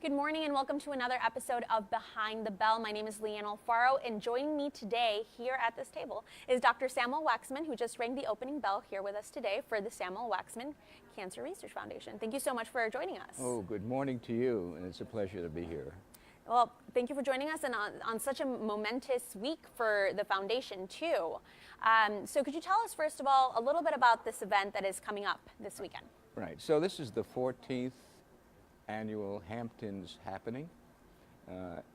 Good morning and welcome to another episode of Behind the Bell. My name is Leanne Alfaro, and joining me today here at this table is Dr. Samuel Waxman, who just rang the opening bell here with us today for the Samuel Waxman Cancer Research Foundation. Thank you so much for joining us. Oh, good morning to you, and it's a pleasure to be here. Well, thank you for joining us and on such a momentous week for the foundation too. So could you tell us first of all a little bit about this event that is coming up this weekend? Right, so this is the 14th annual Hamptons happening.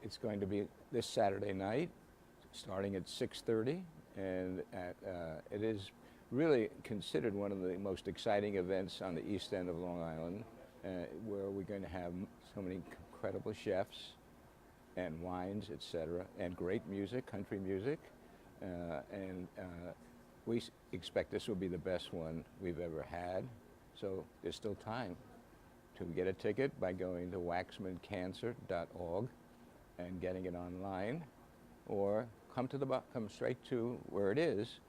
It's going to be this Saturday night, starting at 6:30, and it is really considered one of the most exciting events on the east end of Long Island, where we're going to have so many incredible chefs and wines, etc., and great music, country music, and we expect this will be the best one we've ever had. So there's still time to get a ticket by going to waxmancancer.org and getting it online, or come straight to where it is,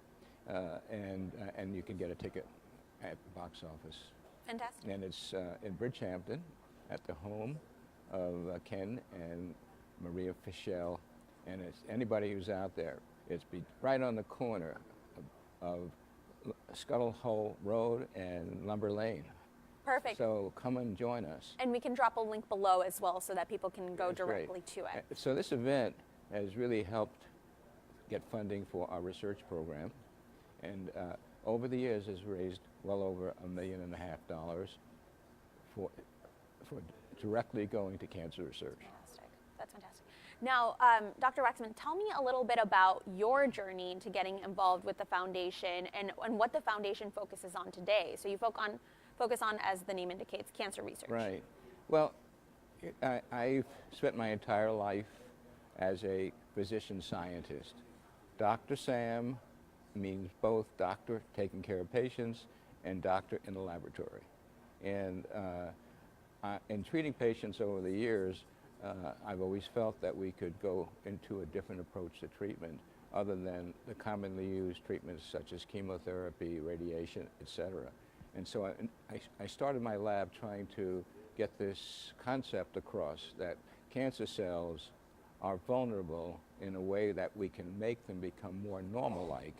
and you can get a ticket at the box office. Fantastic. And it's in Bridgehampton at the home of Ken and Maria Fischel, and it's anybody who's out there. It's right on the corner of Scuttle Hole Road and Lumber Lane. Perfect. So come and join us. And we can drop a link below as well so that people can go directly to it. So this event has really helped get funding for our research program, and over the years has raised well over $1.5 million for directly going to cancer research. Fantastic. That's fantastic. Now, Dr. Waxman, tell me a little bit about your journey to getting involved with the foundation and what the foundation focuses on today. So you focus on, as the name indicates, cancer research. Right. Well, I've spent my entire life as a physician scientist. Dr. Sam means both doctor taking care of patients and doctor in the laboratory. And in treating patients over the years, I've always felt that we could go into a different approach to treatment other than the commonly used treatments such as chemotherapy, radiation, etc. And so I started my lab trying to get this concept across that cancer cells are vulnerable in a way that we can make them become more normal-like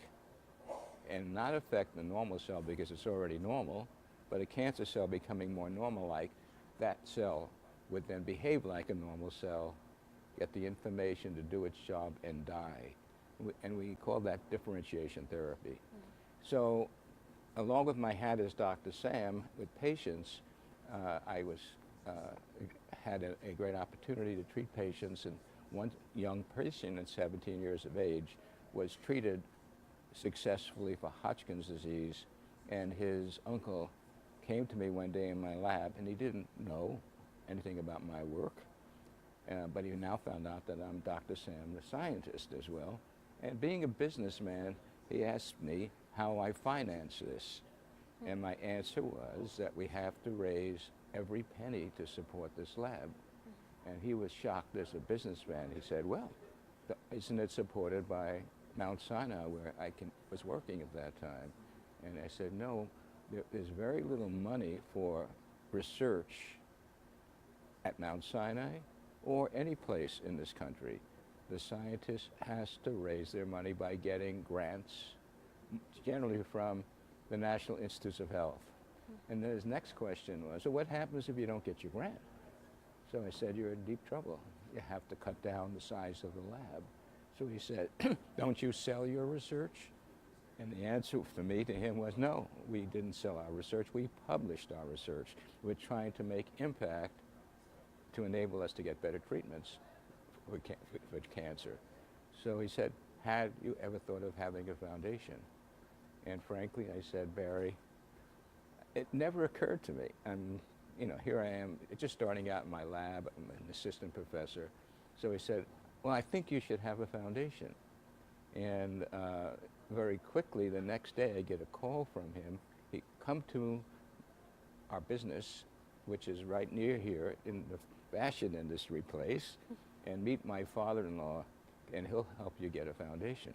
and not affect the normal cell because it's already normal, but a cancer cell becoming more normal-like, that cell would then behave like a normal cell, get the information to do its job, and die. And we call that differentiation therapy. Mm-hmm. So along with my hat as Dr. Sam with patients, I had a great opportunity to treat patients, and one young person at 17 years of age was treated successfully for Hodgkin's disease, and his uncle came to me one day in my lab, and he didn't know anything about my work, but he now found out that I'm Dr. Sam, the scientist as well. And being a businessman, he asked me how I finance this. And my answer was that we have to raise every penny to support this lab. And he was shocked as a businessman. He said, well, isn't it supported by Mount Sinai, where I was working at that time? And I said, no, there's very little money for research at Mount Sinai or any place in this country. The scientist has to raise their money by getting grants, generally from the National Institutes of Health. And then his next question was, so what happens if you don't get your grant? So I said, you're in deep trouble. You have to cut down the size of the lab. So he said, don't you sell your research? And the answer for me to him was, no, we didn't sell our research. We published our research. We're trying to make impact to enable us to get better treatments for cancer. So he said, had you ever thought of having a foundation? And frankly, I said, Barry, it never occurred to me. Here I am, just starting out in my lab. I'm an assistant professor. So he said, well, I think you should have a foundation. And very quickly, the next day, I get a call from him. He come to our business, which is right near here in the fashion industry place, and meet my father-in-law, and he'll help you get a foundation.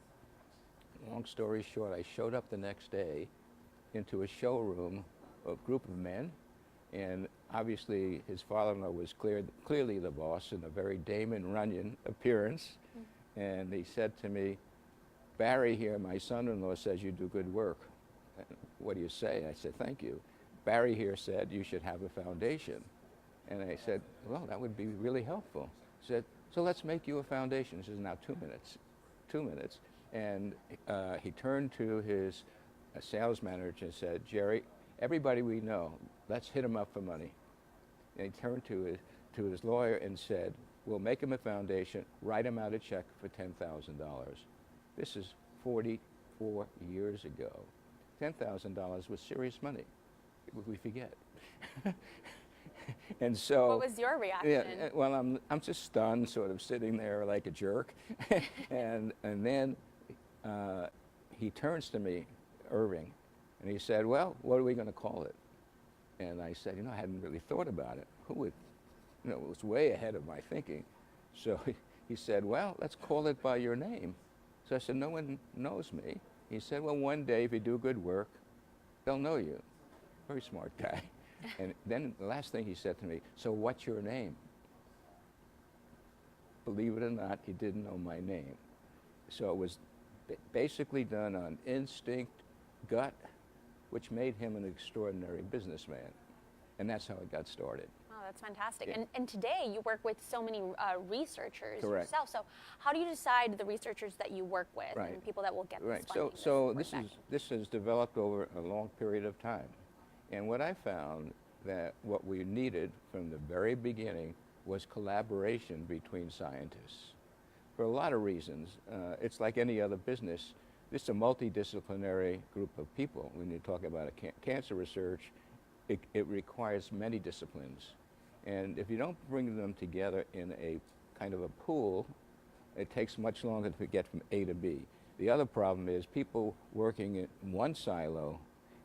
Long story short, I showed up the next day into a showroom, a group of men, And obviously, his father-in-law was clearly the boss in a very Damon Runyon appearance. And he said to me, Barry here, my son-in-law, says you do good work. What do you say? I said, thank you. Barry here said you should have a foundation. And I said, well, that would be really helpful. He said, so let's make you a foundation. He says, now 2 minutes. 2 minutes. And he turned to his sales manager and said, Jerry, everybody we know, let's hit him up for money. And he turned to his lawyer and said, we'll make him a foundation, write him out a check for $10,000. This is 44 years ago. $10,000 was serious money. We forget. And so, what was your reaction? Yeah, well, I'm just stunned, sort of sitting there like a jerk. and then he turns to me, Irving, and he said, well, what are we going to call it? And I said, I hadn't really thought about it. Who would, it was way ahead of my thinking. So he said, well, let's call it by your name. So I said, no one knows me. He said, well, one day if you do good work, they'll know you. Very smart guy. And then the last thing he said to me, so what's your name? Believe it or not, he didn't know my name. So it was basically done on instinct, gut, which made him an extraordinary businessman. And that's how it got started. Oh, that's fantastic. Yeah. And today you work with so many researchers Correct. yourself. So how do you decide the researchers that you work with Right. and people that will get this Right. funding? So this has developed over a long period of time. And what I found that what we needed from the very beginning was collaboration between scientists. For a lot of reasons. It's like any other business. This is a multidisciplinary group of people. When you talk about cancer research, it requires many disciplines. And if you don't bring them together in a kind of a pool, it takes much longer to get from A to B. The other problem is people working in one silo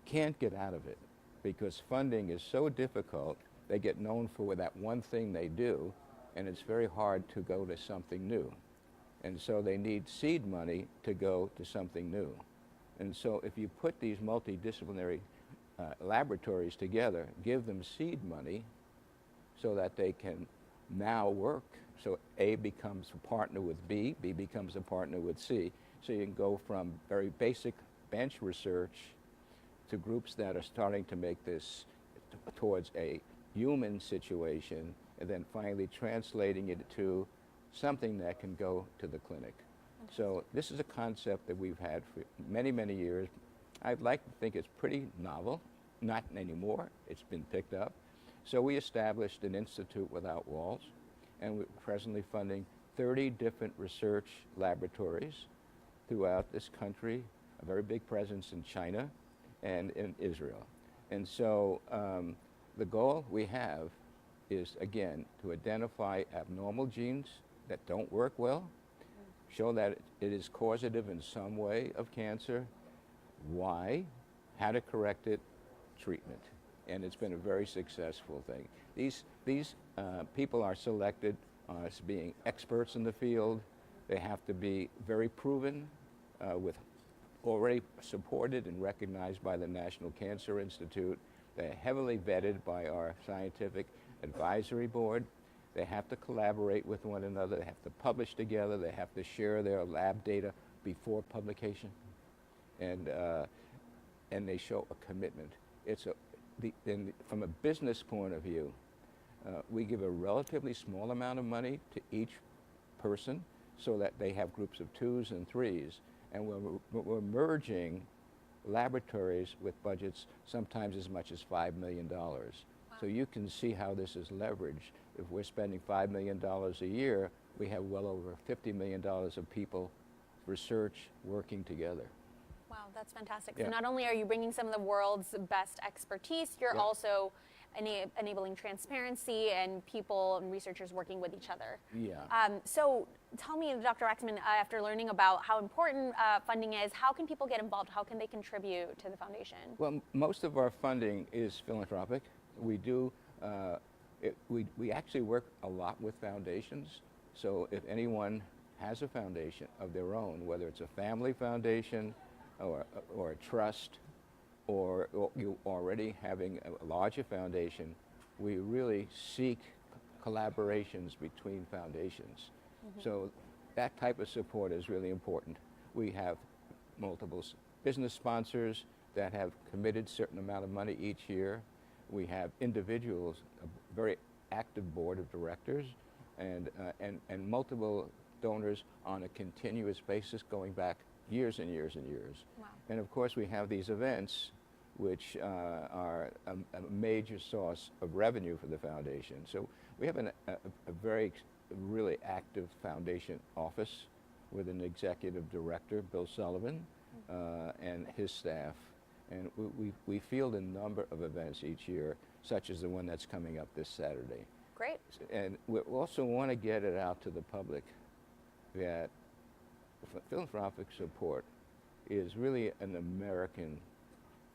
can't get out of it because funding is so difficult. They get known for that one thing they do, and it's very hard to go to something new. And so they need seed money to go to something new. And so if you put these multidisciplinary laboratories together, give them seed money so that they can now work. So A becomes a partner with B, B becomes a partner with C. So you can go from very basic bench research to groups that are starting to make this towards a human situation, and then finally translating it to something that can go to the clinic. So this is a concept that we've had for many, many years. I'd like to think it's pretty novel, not anymore. It's been picked up. So we established an Institute Without Walls, and we're presently funding 30 different research laboratories throughout this country, a very big presence in China and in Israel. And so the goal we have is, again, to identify abnormal genes that don't work well, show that it is causative in some way of cancer, why, how to correct it, treatment. And it's been a very successful thing. These people are selected as being experts in the field. They have to be very proven, with already supported and recognized by the National Cancer Institute. They're heavily vetted by our scientific advisory board. They have to collaborate with one another. They have to publish together. They have to share their lab data before publication. And they show a commitment. From a business point of view, we give a relatively small amount of money to each person so that they have groups of 2s and 3s. And we're merging laboratories with budgets sometimes as much as $5 million. Wow. So you can see how this is leveraged. If we're spending $5 million a year, we have well over $50 million of people, research, working together. Wow, that's fantastic. Yeah. So not only are you bringing some of the world's best expertise, you're Yeah. also enabling transparency and people and researchers working with each other. Yeah. So tell me, Dr. Waxman, after learning about how important funding is, how can people get involved? How can they contribute to the foundation? Well, most of our funding is philanthropic. We do, we actually work a lot with foundations. So if anyone has a foundation of their own, whether it's a family foundation or a trust or you already having a larger foundation, we really seek collaborations between foundations. So that type of support is really important. We have multiple business sponsors that have committed certain amount of money each year. We have individuals, a very active board of directors, and multiple donors on a continuous basis going back years and years and years. Wow. And of course we have these events which are a major source of revenue for the foundation. So we have a very really active foundation office with an executive director, Bill Sullivan, and his staff. And we field a number of events each year, such as the one that's coming up this Saturday. Great. And we also want to get it out to the public that philanthropic support is really an American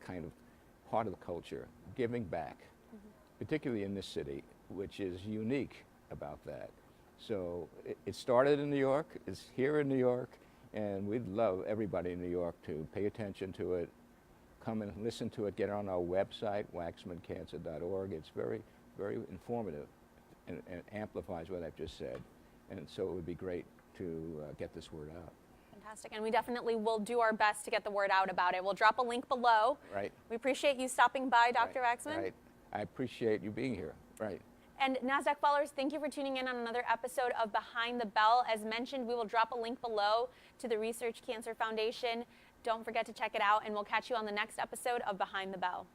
kind of part of the culture, giving back, particularly in this city, which is unique about that. So it started in New York, it's here in New York, and we'd love everybody in New York to pay attention to it, come and listen to it, get on our website, waxmancancer.org. It's very, very informative and amplifies what I've just said. And so it would be great to get this word out. Fantastic. And we definitely will do our best to get the word out about it. We'll drop a link below. Right. We appreciate you stopping by, Dr. Waxman. Right. I appreciate you being here. Right. And NASDAQ followers, thank you for tuning in on another episode of Behind the Bell. As mentioned, we will drop a link below to the Research Cancer Foundation. Don't forget to check it out, and we'll catch you on the next episode of Behind the Bell.